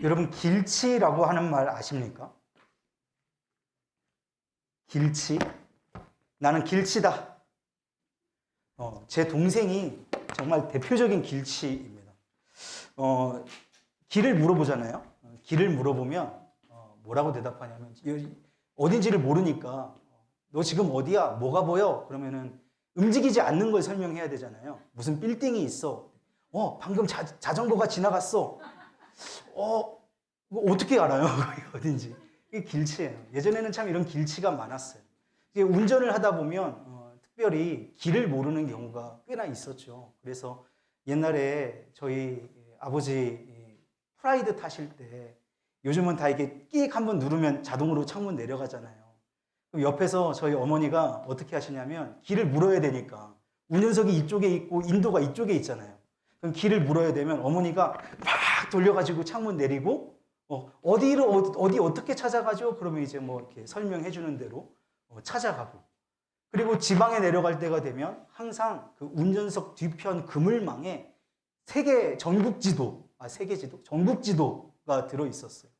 여러분, 길치라고 하는 말 아십니까? 길치? 나는 길치다. 제 동생이 정말 대표적인 길치입니다. 길을 물어보잖아요. 길을 물어보면 뭐라고 대답하냐면, 어딘지를 모르니까 너 지금 어디야? 뭐가 보여? 그러면은 움직이지 않는 걸 설명해야 되잖아요. 무슨 빌딩이 있어. 방금 자전거가 지나갔어. 어떻게 알아요? 어딘지. 이게 길치예요. 예전에는 참 이런 길치가 많았어요. 이게 운전을 하다 보면 특별히 길을 모르는 경우가 꽤나 있었죠. 그래서 옛날에 저희 아버지 프라이드 타실 때 요즘은 다 이게 끽 한번 누르면 자동으로 창문 내려가잖아요. 그럼 옆에서 저희 어머니가 어떻게 하시냐면 길을 물어야 되니까 운전석이 이쪽에 있고 인도가 이쪽에 있잖아요. 그럼 길을 물어야 되면 어머니가 막 돌려가지고 창문 내리고 어디 어떻게 찾아가죠? 그러면 이제 뭐 이렇게 설명해 주는 대로 찾아가고, 그리고 지방에 내려갈 때가 되면 항상 그 운전석 뒤편 그물망에 전국지도가 들어 있었어요.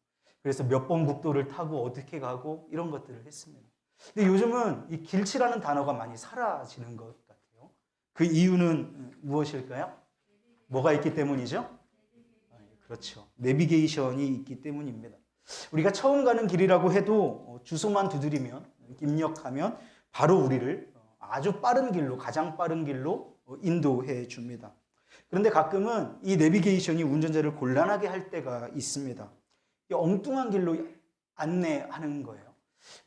그래서 몇 번 국도를 타고 어떻게 가고 이런 것들을 했습니다. 근데 요즘은 이 길치라는 단어가 많이 사라지는 것 같아요. 그 이유는 무엇일까요? 뭐가 있기 때문이죠? 그렇죠. 내비게이션이 있기 때문입니다. 우리가 처음 가는 길이라고 해도 주소만 두드리면, 입력하면 바로 우리를 아주 빠른 길로, 가장 빠른 길로 인도해 줍니다. 그런데 가끔은 이 내비게이션이 운전자를 곤란하게 할 때가 있습니다. 엉뚱한 길로 안내하는 거예요.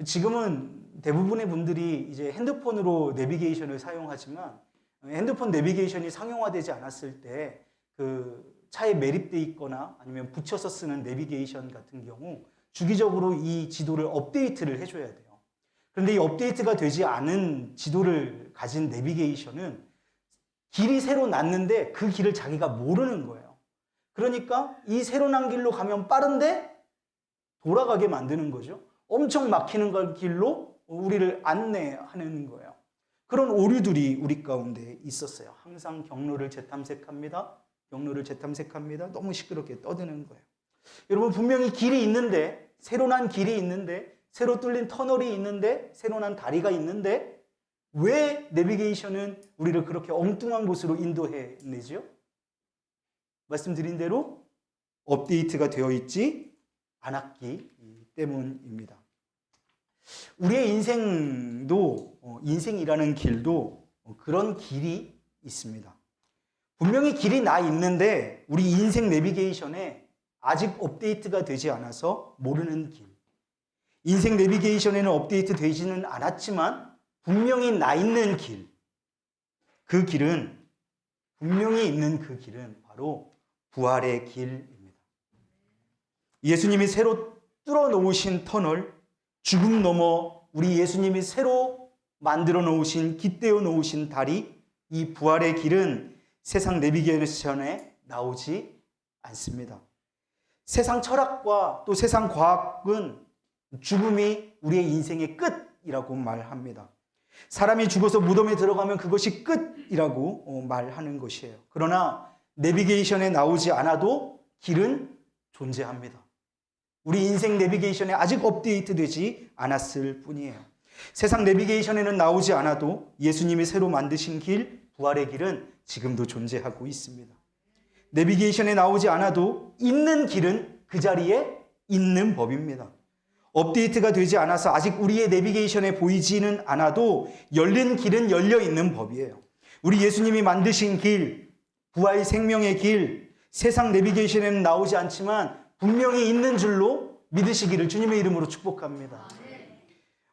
지금은 대부분의 분들이 이제 핸드폰으로 내비게이션을 사용하지만, 핸드폰 내비게이션이 상용화되지 않았을 때 그 차에 매립돼 있거나 아니면 붙여서 쓰는 내비게이션 같은 경우 주기적으로 이 지도를 업데이트를 해줘야 돼요. 그런데 이 업데이트가 되지 않은 지도를 가진 내비게이션은 길이 새로 났는데 그 길을 자기가 모르는 거예요. 그러니까 이 새로 난 길로 가면 빠른데 돌아가게 만드는 거죠. 엄청 막히는 길로 우리를 안내하는 거예요. 그런 오류들이 우리 가운데 있었어요. 항상 경로를 재탐색합니다. 너무 시끄럽게 떠드는 거예요. 여러분, 분명히 길이 있는데, 새로 난 길이 있는데, 새로 뚫린 터널이 있는데, 새로 난 다리가 있는데, 왜 내비게이션은 우리를 그렇게 엉뚱한 곳으로 인도해 내죠? 말씀드린 대로 업데이트가 되어 있지 않았기 때문입니다. 우리의 인생이라는 길도 그런 길이 있습니다. 분명히 길이 나 있는데 우리 인생 내비게이션에 아직 업데이트가 되지 않아서 모르는 길. 인생 내비게이션에는 업데이트 되지는 않았지만 분명히 나 있는 길. 분명히 있는 그 길은 바로 부활의 길입니다. 예수님이 새로 뚫어 놓으신 터널, 죽음 넘어 우리 예수님이 새로 만들어 놓으신, 깃대어 놓으신 다리, 이 부활의 길은 세상 내비게이션에 나오지 않습니다. 세상 철학과 또 세상 과학은 죽음이 우리의 인생의 끝이라고 말합니다. 사람이 죽어서 무덤에 들어가면 그것이 끝이라고 말하는 것이에요. 그러나 내비게이션에 나오지 않아도 길은 존재합니다. 우리 인생 내비게이션에 아직 업데이트되지 않았을 뿐이에요. 세상 내비게이션에는 나오지 않아도 예수님이 새로 만드신 길, 부활의 길은 지금도 존재하고 있습니다. 내비게이션에 나오지 않아도 있는 길은 그 자리에 있는 법입니다. 업데이트가 되지 않아서 아직 우리의 내비게이션에 보이지는 않아도 열린 길은 열려 있는 법이에요. 우리 예수님이 만드신 길, 부활 생명의 길, 세상 내비게이션에는 나오지 않지만 분명히 있는 줄로 믿으시기를 주님의 이름으로 축복합니다.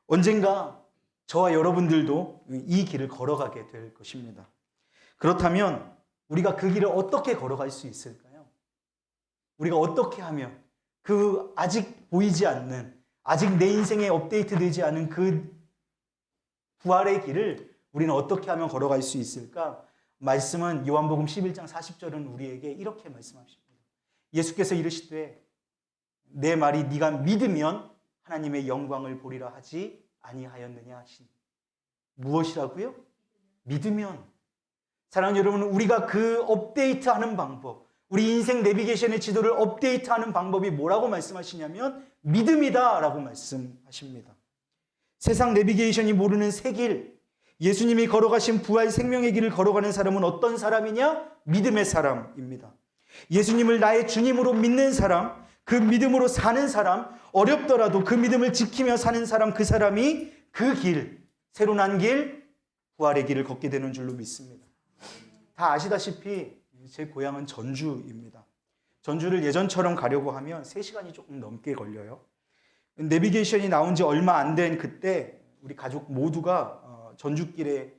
언젠가 저와 여러분들도 이 길을 걸어가게 될 것입니다. 그렇다면 우리가 그 길을 어떻게 걸어갈 수 있을까요? 우리가 어떻게 하면 그 아직 보이지 않는, 아직 내 인생에 업데이트되지 않은 그 부활의 길을 우리는 어떻게 하면 걸어갈 수 있을까? 말씀은 요한복음 11장 40절은 우리에게 이렇게 말씀하십니다. 예수께서 이르시되 내 말이 네가 믿으면 하나님의 영광을 보리라 하지 아니하였느냐 하시니. 무엇이라고요? 믿으면. 사랑하는 여러분, 우리가 그 업데이트하는 방법, 우리 인생 내비게이션의 지도를 업데이트하는 방법이 뭐라고 말씀하시냐면 믿음이다라고 말씀하십니다. 세상 내비게이션이 모르는 새 길, 예수님이 걸어가신 부활 생명의 길을 걸어가는 사람은 어떤 사람이냐? 믿음의 사람입니다. 예수님을 나의 주님으로 믿는 사람, 그 믿음으로 사는 사람, 어렵더라도 그 믿음을 지키며 사는 사람, 그 사람이 그 길, 새로 난 길, 부활의 길을 걷게 되는 줄로 믿습니다. 다 아시다시피 제 고향은 전주입니다. 전주를 예전처럼 가려고 하면 3시간이 조금 넘게 걸려요. 내비게이션이 나온 지 얼마 안 된 그때 우리 가족 모두가 전주길에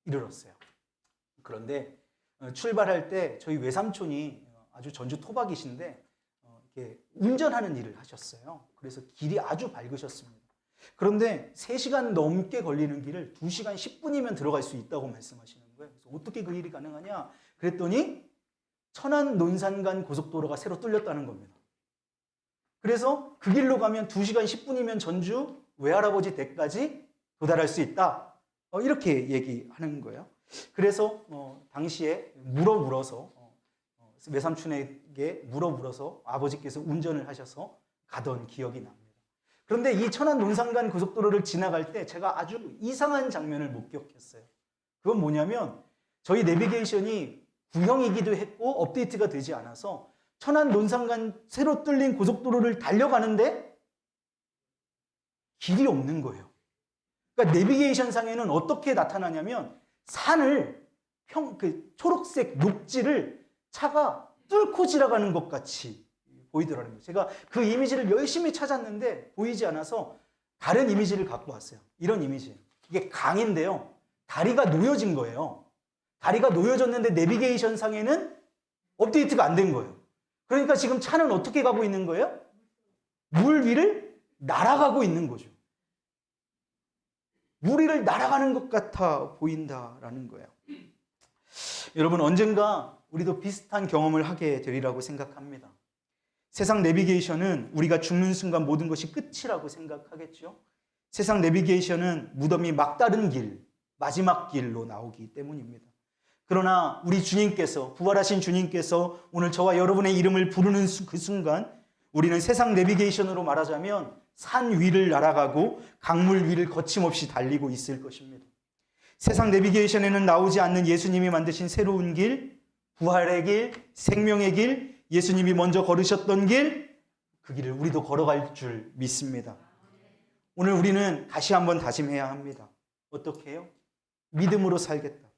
이르렀어요. 그런데 출발할 때 저희 외삼촌이 아주 전주 토박이신데 이렇게 운전하는 일을 하셨어요. 그래서 길이 아주 밝으셨습니다. 그런데 3시간 넘게 걸리는 길을 2시간 10분이면 들어갈 수 있다고 말씀하시는 거예요. 그래서 어떻게 그 일이 가능하냐? 그랬더니 천안 논산간 고속도로가 새로 뚫렸다는 겁니다. 그래서 그 길로 가면 2시간 10분이면 전주 외할아버지 댁까지 도달할 수 있다. 이렇게 얘기하는 거예요. 그래서 당시에 물어서 외삼촌에게 물어서 아버지께서 운전을 하셔서 가던 기억이 납니다. 그런데 이 천안 논산간 고속도로를 지나갈 때 제가 아주 이상한 장면을 목격했어요. 그건 뭐냐면 저희 내비게이션이 구형이기도 했고 업데이트가 되지 않아서 천안 논산간 새로 뚫린 고속도로를 달려가는데 길이 없는 거예요. 그러니까 내비게이션 상에는 어떻게 나타나냐면 산을 초록색 녹지를 차가 뚫고 지나가는 것 같이 보이더라는 거예요. 제가 그 이미지를 열심히 찾았는데 보이지 않아서 다른 이미지를 갖고 왔어요. 이런 이미지. 이게 강인데요. 다리가 놓여진 거예요. 다리가 놓여졌는데 내비게이션 상에는 업데이트가 안 된 거예요. 그러니까 지금 차는 어떻게 가고 있는 거예요? 물 위를 날아가고 있는 거죠. 물 위를 날아가는 것 같아 보인다라는 거예요. 여러분, 언젠가 우리도 비슷한 경험을 하게 되리라고 생각합니다. 세상 내비게이션은 우리가 죽는 순간 모든 것이 끝이라고 생각하겠죠. 세상 내비게이션은 무덤이 막다른 길, 마지막 길로 나오기 때문입니다. 그러나 우리 주님께서, 부활하신 주님께서 오늘 저와 여러분의 이름을 부르는 그 순간 우리는 세상 내비게이션으로 말하자면 산 위를 날아가고 강물 위를 거침없이 달리고 있을 것입니다. 세상 내비게이션에는 나오지 않는 예수님이 만드신 새로운 길, 부활의 길, 생명의 길, 예수님이 먼저 걸으셨던 길, 그 길을 우리도 걸어갈 줄 믿습니다. 오늘 우리는 다시 한번 다짐해야 합니다. 어떻게 해요? 믿음으로 살겠다.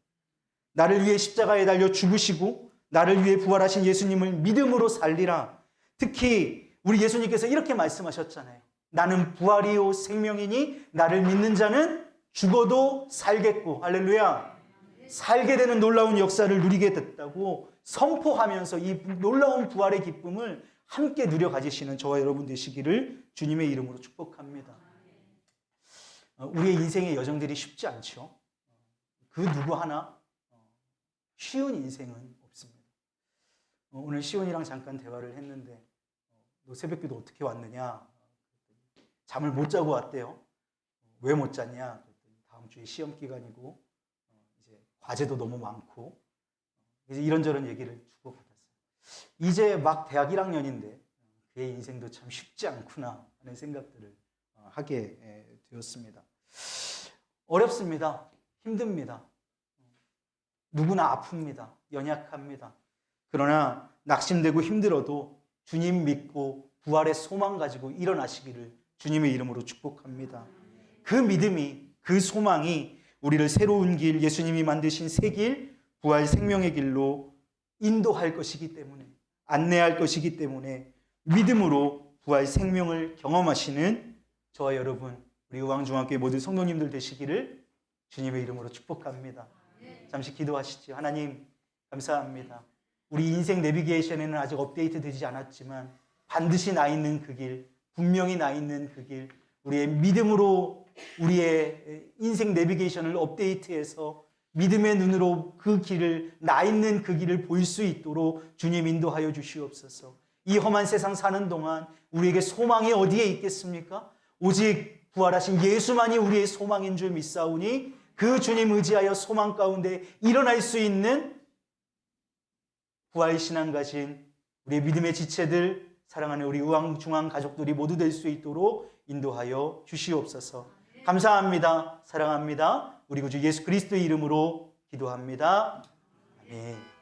나를 위해 십자가에 달려 죽으시고 나를 위해 부활하신 예수님을 믿음으로 살리라. 특히 우리 예수님께서 이렇게 말씀하셨잖아요. 나는 부활이요 생명이니 나를 믿는 자는 죽어도 살겠고, 할렐루야, 살게 되는 놀라운 역사를 누리게 됐다고 선포하면서 이 놀라운 부활의 기쁨을 함께 누려 가지시는 저와 여러분 되시기를 주님의 이름으로 축복합니다. 우리의 인생의 여정들이 쉽지 않죠. 그 누구 하나 쉬운 인생은 없습니다. 오늘 시온이랑 잠깐 대화를 했는데 너 새벽기도 어떻게 왔느냐? 잠을 못 자고 왔대요. 왜 못 잤냐? 다음 주에 시험 기간이고 이제 과제도 너무 많고 이제 이런저런 얘기를 주고받았어요. 이제 막 대학 1학년인데 그의 인생도 참 쉽지 않구나 하는 생각들을 하게 되었습니다. 어렵습니다. 힘듭니다. 누구나 아픕니다. 연약합니다. 그러나 낙심되고 힘들어도 주님 믿고 부활의 소망 가지고 일어나시기를 주님의 이름으로 축복합니다. 그 믿음이, 그 소망이 우리를 새로운 길, 예수님이 만드신 새 길, 부활 생명의 길로 인도할 것이기 때문에, 안내할 것이기 때문에 믿음으로 부활 생명을 경험하시는 저와 여러분, 우리 의왕중학교의 모든 성도님들 되시기를 주님의 이름으로 축복합니다. 잠시 기도하시죠. 하나님, 감사합니다. 우리 인생 내비게이션에는 아직 업데이트 되지 않았지만 반드시 나 있는 그 길, 분명히 나 있는 그 길, 우리의 믿음으로 우리의 인생 내비게이션을 업데이트해서 믿음의 눈으로 그 길을, 나 있는 그 길을 볼 수 있도록 주님 인도하여 주시옵소서. 이 험한 세상 사는 동안 우리에게 소망이 어디에 있겠습니까? 오직 부활하신 예수만이 우리의 소망인 줄 믿사오니 그 주님 의지하여 소망 가운데 일어날 수 있는 부활신앙 가진 우리의 믿음의 지체들, 사랑하는 우리 우왕중앙 가족들이 모두 될 수 있도록 인도하여 주시옵소서. 감사합니다. 사랑합니다. 우리 구주 예수 그리스도의 이름으로 기도합니다. 아멘.